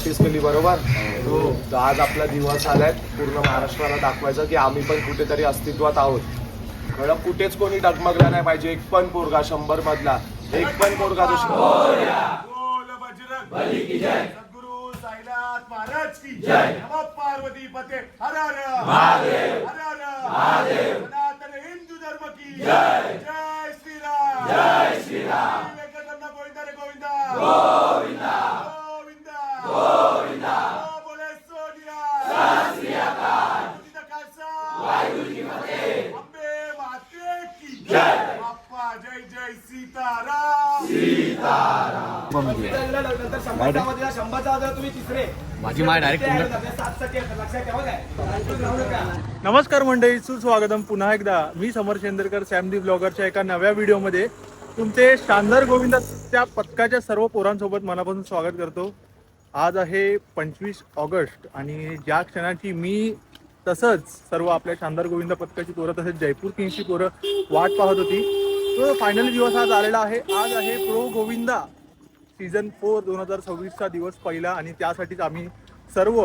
Practice केली बरोबर. तर आज आपला दिवस आलाय पूर्ण महाराष्ट्राला दाखवायचं की आम्ही पण कुठेतरी अस्तित्वात आहोत. खरं कुठेच कोणी डगमगला नाही पाहिजे. एक पण पोरगा 100 मधला एक पण पोरगा सद्गुरु साईनाथ महाराज की जय. नमः पार्वती पते हर हर महादेव, हर हर महादेव. सनातन हिंदू धर्म की जय. जय श्रीराम, जय श्रीराम. विवेकानंद गोविंदा रे गोविंदा, गोविंदा गोविंदा गोविंदा. बोले सोनिया सत श्री अकाल. तुझा खालसा वाहिगुरु जी फतेह. अंबे माते की जय. बाप्पा जय जय सीताराम, सीताराम. माझी माय डायरेक्ट. नमस्कार मंडळी, सुस्वागतम पुन्हा एकदा. मी समर शेंदरकर, सॅमदी ब्लॉगरच्या एका नव्या व्हिडिओमध्ये तुमचे शानदार गोविंदा त्या पथकाच्या सर्व पोरांसोबत मनापासून स्वागत करतो. आज आहे 25 ऑगस्ट आणि ज्या क्षणाची मी तसंच सर्व आपल्या शानदार गोविंदा पथकाची पोरं तसेच जयपूर किंगची पोरं वाट पाहत होती, तो फायनली दिवस आज आलेला आहे. आज आहे प्रो गोविंदा सीझन 4 2026चा दिवस पहिला आणि त्यासाठीच आम्ही सर्व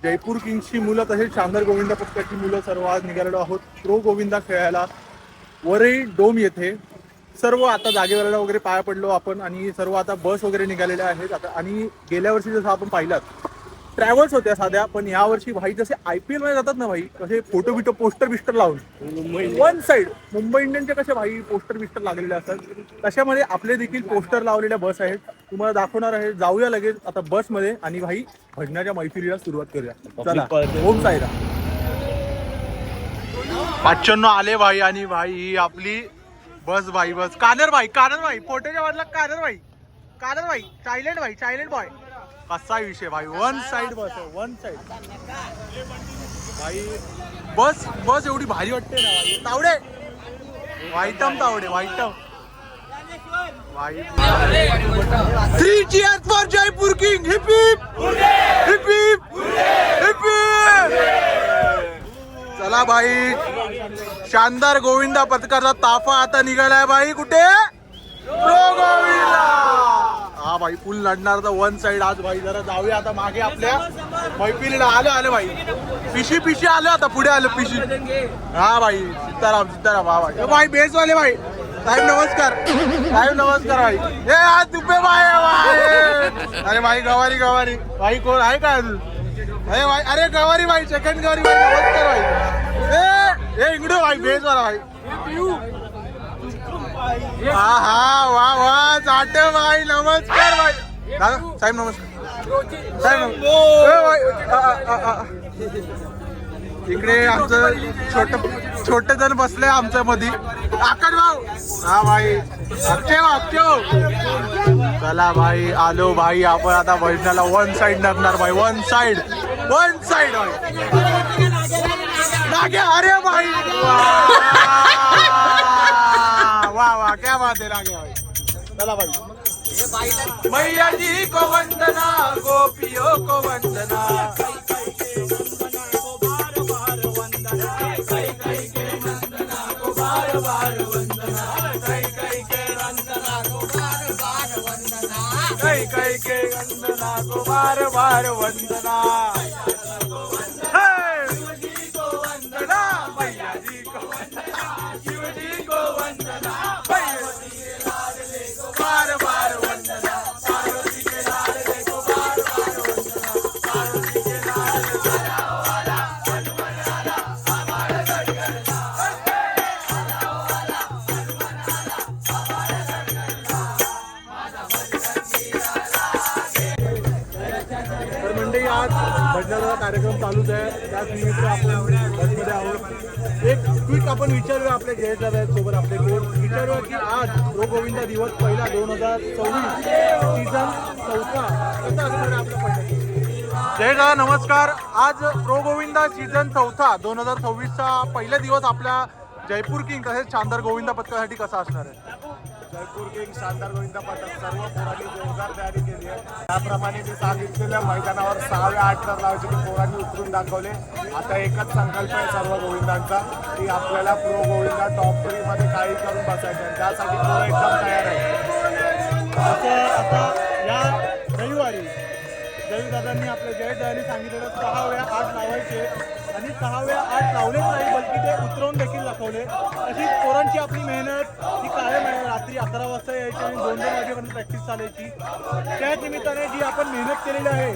जयपूर किंग्सची मुलं तसेच शानदार गोविंदा पथकाची मुलं सर्व आज निघालेलो आहोत प्रो गोविंदा खेळायला वरई डोम येथे. सर्व आता जागेवरला वगैरे पाया पडलो आपण आणि सर्व आता बस वगैरे निघालेल्या आहेत आता. आणि गेल्या वर्षी जसं आपण पाहिलात ट्रॅव्हल्स होत्या साध्या, पण यावर्षी भाई जसे IPL मध्ये जातात ना भाई, कसे फोटो बिटो पोस्टर बिस्टर लावून वन साइड मुंबई इंडियनचे कसे भाई पोस्टर बिस्टर लागलेले असतात, तशामध्ये आपले देखील पोस्टर लावलेल्या बस आहेत. तुम्हाला दाखवणार आहे. जाऊया लगेच आता बसमध्ये आणि भाई भजनाच्या मैफिलीला सुरुवात करूया. चला ओम साईराम. 95 आले भाई आणि भाई ही आपली बस भाई. बस कानर भाई फोटोच्या बदला कानर भाई सायलेंट भाई. कसा विषय भाई, वन साइड बस आहे, वन साइड भाई. बस एवढी भारी वाटते ना भाई. तावडे तावडे भाई. 3 cheers for Jaipur king. Heap heap heap heap. चला भाई, शानदार गोविंदा पथकाचा ताफा आता निघालाय भाई. कुठे प्रो गोविंदा. हा भाई फुल लढणार तर वन साइड आज भाई. जरा जाऊया आता मागे आपल्या मैफिलीला. आलं भाई. पिशी आलं आता पुढे आलं पिशी. हा भाई सीताराम. हा भाई बेसवाले भाई. साहेब नमस्कार भाई. हे आज दुबे भाई. अरे भाई गवारी भाई कोण आहे का अजून? अरे भाई, अरे गवारी भाई, सेकंड गवारी भाई. नमस्कार भाई. ए इंगडो भाई बेसवाला भाई. हा वा चाटे भाई. नमस्कार भाई. दादा साहेब नमस्कार. साहेब इकडे आमचं छोटे जण बसले आमच्या मध्ये. आकाश भाऊ. हा भाई अक्षय. चला भाई आलो भाई. आपण आता भजनाला वन साइड लागणार भाई. वन साइड भाई. अरे भाई वाह क्या बात है. लागे भाई. चला भाई. मैया जी को वंदना, गोपियों को वंदना. कई के वंदना को बार वंदना. शिव जी को वंदना, मैया जी को वंदना. शिव जी को वंदना, पार्वती के लाडले को बार वंदना. पार्वती के लाडले को बार वंदना. पार्वती के लाडले वाला हनुमानाला हमारा गडगडला. तर मंडळी आज भजनाचा कार्यक्रम चालूच आहे. त्याच निमित्त आपण बसमध्ये आहोत. एक क्विक आपण विचारूया आपल्या जयेश दादा सोबत आपले कोण विचारूया की आज प्रो गोविंदा दिवस पहिला 2024 सीझन 4 कसा असणार आहे आपला पहिला. जय दादा नमस्कार. आज प्रो गोविंदा सीझन 4 2026चा पहिला दिवस आपल्या जयपूर किंग तसेच शानदार गोविंदा पथकासाठी कसा असणार आहे. जयपूर किंग शानदार गोविंदा पथक सर्व पोरांनी जोरदार तयारी केली आहे. त्याप्रमाणे मी सांगितलेल्या मैदानावर 6 वे 8 रन लावायचे ते पोरांनी उतरून दाखवले. आता एकच संकल्प आहे सर्व गोविंदांचा की आपल्याला प्रो गोविंदा टॉप 3 मध्ये काही करून बसायचं आहे. त्यासाठी पोरं एकदम तयार आहे. आता या रविवारी दादांनी आपल्या जयेश दादांनी सांगितलेलं 6 वेळा 8 लावायचे आणि 6 वेळा 8 लावलेच नाही बल्कि ते उतरवून देखील दाखवले. तशीच पोरांची आपली मेहनत ही कायम आहे. रात्री 11 वाजता यायची आणि 2-2 वाजेपर्यंत प्रॅक्टिस चालायची. त्याच निमित्ताने जी आपण मेहनत केलेली आहे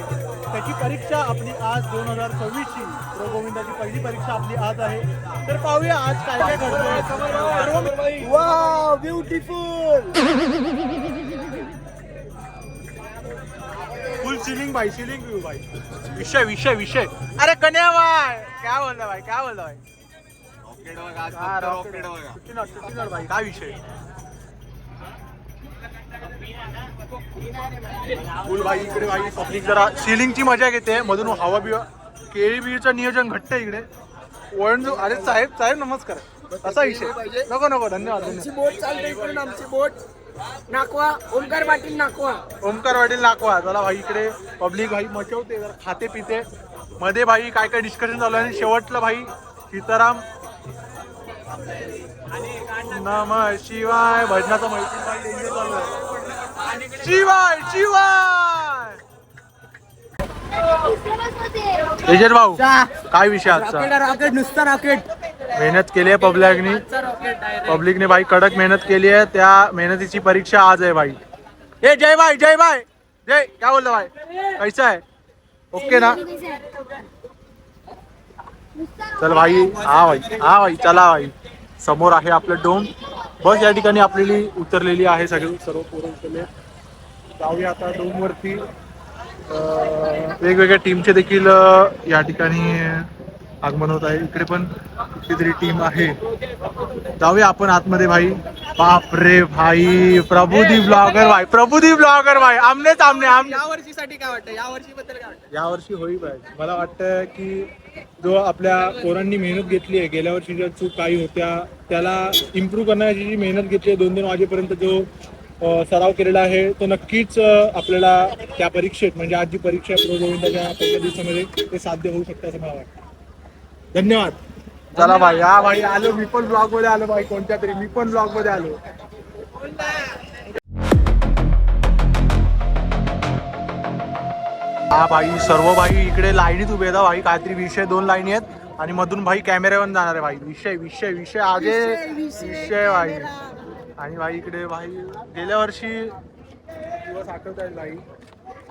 त्याची परीक्षा आपली आज 2026ची प्रो गोविंदाची पहिली परीक्षा आपली आज आहे. तर पाहूया आज काय काय घडतंय. Wow beautiful. फुल सीलिंग भाई, सीलिंग व्यू भाई. विषय विषय विषय. अरे कन्या भाई क्या बोल रहा भाई, क्या बोल रहा भाई. रॉकेट भाई काय विषय. फुल भाई इकडे भाई पब्लिक जरा सीलिंगची मजा घेते. मधून हवा बिवा केळी बिळीचं नियोजन घट्ट इकडे. वळण अरे साहेब साहेब नमस्कार. असा विषय नको नको. धन्यवाद आमची बोट चालते इकडून. आमची बोट नाकवा ओमकार पाटील नाकवा. ओमकार वाटेल नाकवा. चला भाई इकडे पब्लिक भाई मचवते जरा खाते पिते. मध्ये भाई काय काय डिस्कशन चालू आहे आणि शेवटला भाई सीताराम नम शिवाय भजनाचा मैत्री भाई डेंजर चालू आहे. शिवाय शिवाय. तेजस भाऊ काय विषय आजचा. रॉकेट नुसता रॉकेट. मेहनत केली आहे पब्लिकने भाई कडक मेहनत केली आहे. त्या मेहनतीची परीक्षा आज आहे भाई. ए जय भाई जय भाई जय. क्या बोलतो भाई कैसा है. ओके ना. चल भाई हा भाई चला भाई. समोर आहे आपलं डोम. बस या ठिकाणी आपल्याला उतरलेली आहे. सर्व पोरं उतरले. जाऊया आता डोम वरती. वेगवेगळ्या टीमचे देखील या ठिकाणी आगमन होत आहे. इकडे पण कितीतरी टीम आहे. जाऊया आपण आतमध्ये भाई. बाप रे भाई प्रभुदीप ब्लॉगर भाई आमने सामने. या वर्षीसाठी काय वाटतं. या वर्षी बद्दल काय वाटतं. यावर्षी होईल पाहिजे. मला वाटतं की जो आपल्या पोरांनी मेहनत घेतली आहे गेल्या वर्षी ज्या चूक काही होत्या त्याला इम्प्रूव्ह करण्याची जी मेहनत घेतली आहे 2-2 वाजेपर्यंत जो सराव केलेला आहे तो नक्कीच आपल्याला त्या परीक्षेत म्हणजे आज जी परीक्षा प्रो गोविंदाच्या पहिल्या दिवसामध्ये ते साध्य होऊ शकतं असं मला वाटतं. धन्यवाद. चला भाई हा भाई आलो. मी पण ब्लॉग मध्ये आलो भाई. कोणत्या तरी मी पण ब्लॉग मध्ये आलो. हा भाई सर्व भाई इकडे लाईनीत उभे आहेत भाई. काहीतरी विषय 2 लाईनी आहेत आणि मधून भाई कॅमेऱ्यावर जाणार आहे भाई. विषय विषय विषय आगे विषय भाई. आणि भाई इकडे भाई गेल्या वर्षी दिवस आठवत आहेत भाई.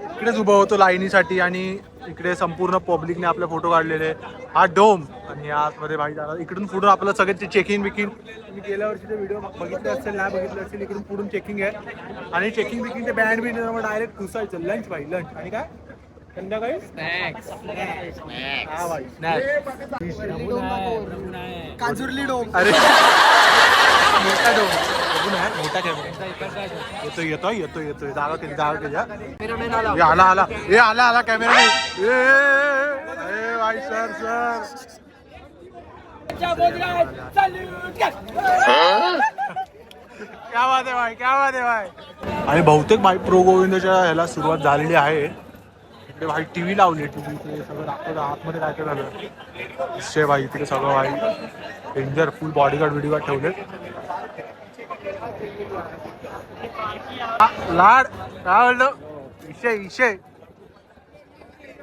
इकडेच उभा होतो लाईनीसाठी आणि इकडे संपूर्ण पब्लिकने आपले फोटो काढलेले. हा डोम आणि आतमध्ये भाई जाणार. इकडून पुढून आपलं सगळ्यांचे चेकिंग बिकिंग तुम्ही गेल्या वर्षीचे व्हिडिओ बघितले असेल नाही बघितले असेल. इकडून पुढून चेकिंग आहे आणि चेकिंग बिकिंग ते बँड बिंड डायरेक्ट घुसायचं. लंच भाई लंच आणि काय संध्याकाळी हा भाई काजूरली डोम. अरे मोठा डोम मोठा कॅमेरा येतोय जागा केली आला कॅमेरा नाही. भाई सर क्या बात आहे भाई. आणि बहुतेक भाई प्रो गोविंदाच्या ह्याला सुरुवात झालेली आहे. इकडे भाई टीव्ही लावली. टीव्ही सगळं दाखवलं आतमध्ये काय काय झालं विषय भाई. तिकडे सगळं भाई डेंजर फुल बॉडीगार्ड बिडीगार्ड ठेवले. लाड काय बोलतो विषय विषय.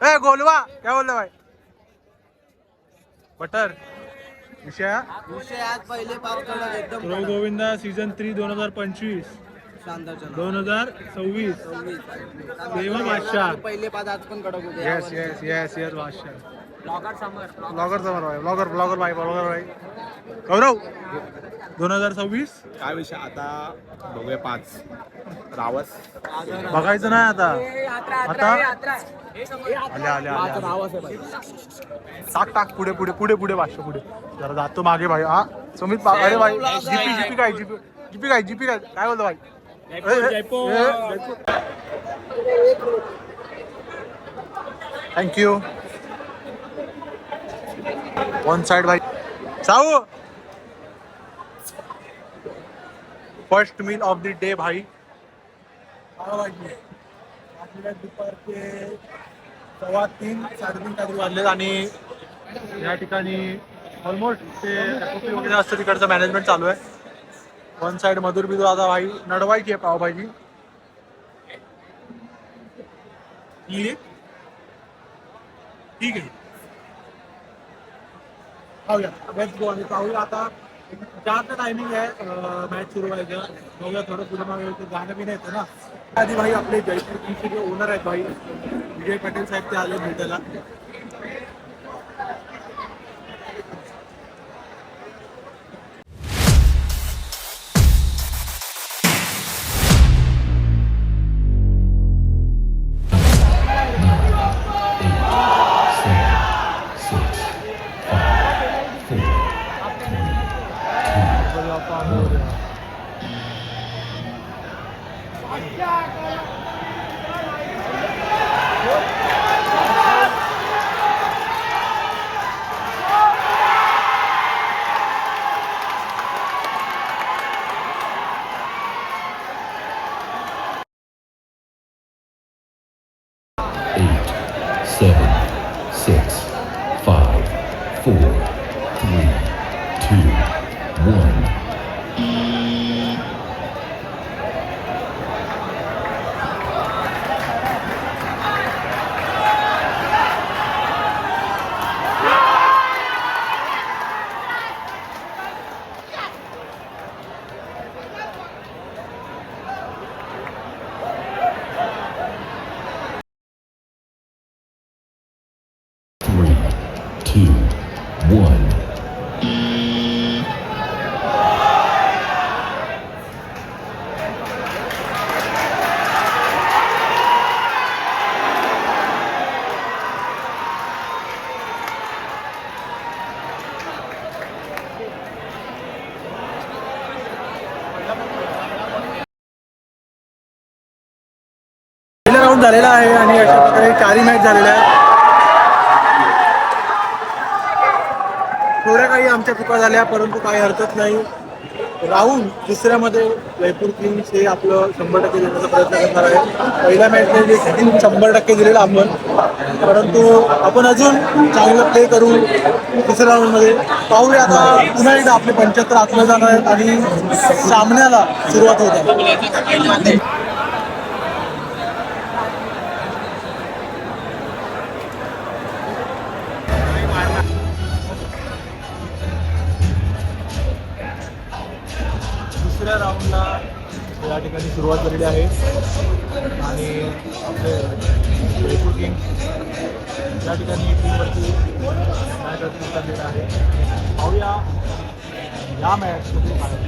ए गोलवा क्या बोलतो भाई. बटर विषय आज पहिले पाच एकदम प्रो गोविंदा सीझन 3 2025 2026 देवा बादशाह. पहिले पाच आज पण कडक होते. येस येस येस येस बादशाह. ब्लॉगर भाई गौरव 2026 काय विषय आता बघूया 5 रावस बघायचं नाही आता. आल्या टाक पुढे पुढे पुढे पुढे भाषा पुढे जरा जातो मागे भाई. हा समित अरे भाई जीपी काय बोलतो भाई. थँक्यू. वन साइड भाई साऊ. First meal of the day भाई. दुपारचे 3:15 3:30 काहीतरी वाजलेत आणि या ठिकाणी ऑलमोस्ट ते FOP वगैरे असतं तिकडचं मॅनेजमेंट चालू आहे. वन साइड मधुर बिदूर आता भाई नडवायची आहे पावभाजी. ठीक आहे, पाहूया लेट्स गो आणि पाहूया आता. 4चं टायमिंग आहे मॅच सुरू व्हायचं. बघूया थोडं पुढे मागे गाणं बी नाही येतं ना. आधी भाई आपले जयपूर किंगचे जे ओनर आहेत भाई विजय पटेल साहेब ते आले भेटायला. Eight, seven, six, five, four, three, two, one. Three, two, one. पहिला राऊंड झालेला आहे आणि अशा प्रकारे 4ही मॅच झालेल्या आहेत. थोड्या काही आमच्या चुका झाल्या परंतु काही हरकत नाही. राऊंड दुसऱ्यामध्ये जयपूर किंग्स हे आपलं 100% देण्याचा प्रयत्न करणार आहे. पहिल्या मॅचमध्ये जे 100% दिलेलं आपण, परंतु आपण अजून चांगलं प्ले करू दुसऱ्या राऊंडमध्ये. पाहूया आता पुन्हा एकदा आपले 75 आतमध्ये जाणार आहेत आणि सामन्याला सुरुवात होत आहे. दुसऱ्या राऊंडला या ठिकाणी सुरुवात झालेली आहे आणि आपले जयपूर किंग्स या ठिकाणी टीमवरती मॅच चाललेला आहे. पाहूया या मॅचमध्ये काय होतं.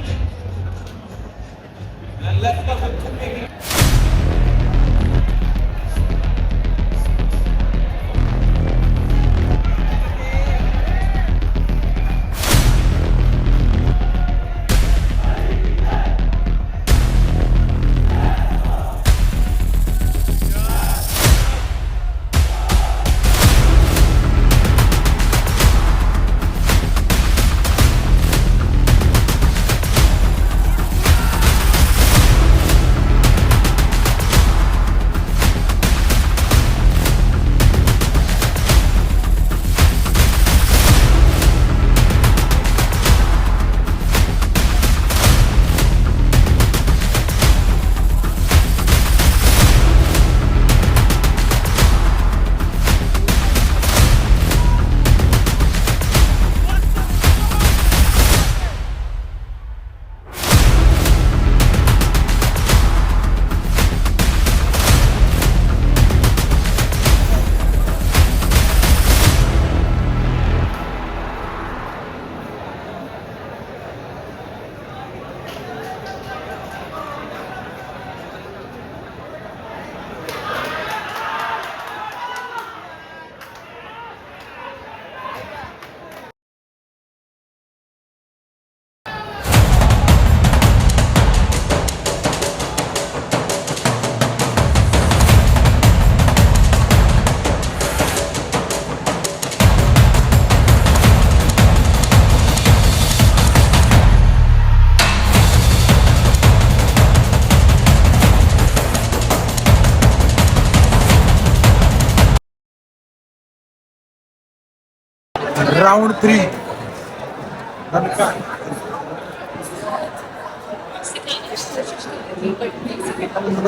राऊंड 3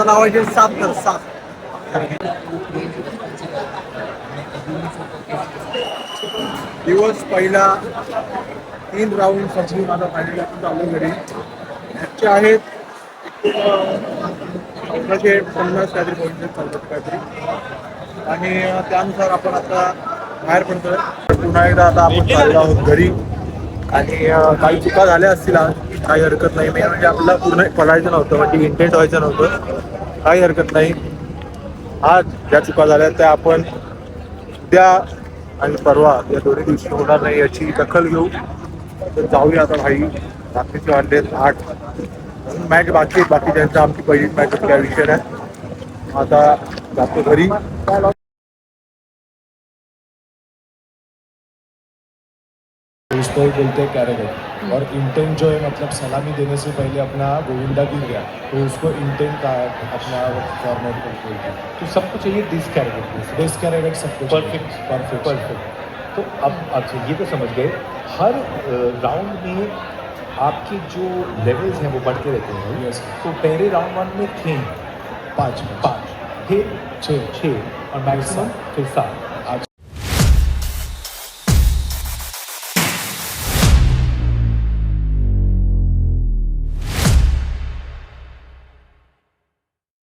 नावाचे 7 तर 7 दिवस पहिला 3 राऊंड संपली, माझा फायनल चालू घरी. याचे आहेत 1450 काहीतरी पॉईंट चालतात काहीतरी. आणि त्यानुसार आपण आता बाहेर पडतोय. पुन्हा एकदा आता आपण चाललो आहोत घरी. आणि काही चुका झाल्या असतील आज, काही हरकत नाही. मेन म्हणजे आपल्याला पूर्ण पळायचं नव्हतं, म्हणजे इंटेंट व्हायचं नव्हतं, काही हरकत नाही. आज ज्या चुका झाल्या त्या आपण उद्या आणि परवा या दोन्ही दिवशी होणार नाही याची दखल घेऊ. तर जाऊया आता भाई. रात्रीचे वाजले 8. मॅच बाकी आहेत, बाकी त्यांचं आमची पहिलीच मॅच होती, काय विषय नाही. आता जातो घरी. दोस्तों बोलते हैं कैरेगट, और इंटेंट जो है मतलब सलामी देने से पहले अपना गोविंदा गिर गया तो उसको इंटेंट का अपना फॉर्मेट को बोलते हैं. तो सबको चाहिए डिसकैरेगेट. बेस कैरेगट सब कुछ परफेक्ट परफेक्ट परफेक्ट. तो अब अच्छा ये तो समझ गए, हर राउंड में आपके जो लेवल्स हैं वो बढ़ते रहते हैं. Yes. तो पहले राउंड 1 में थे 5 5, फिर 6 6 और मैक्सिमम फिर 7.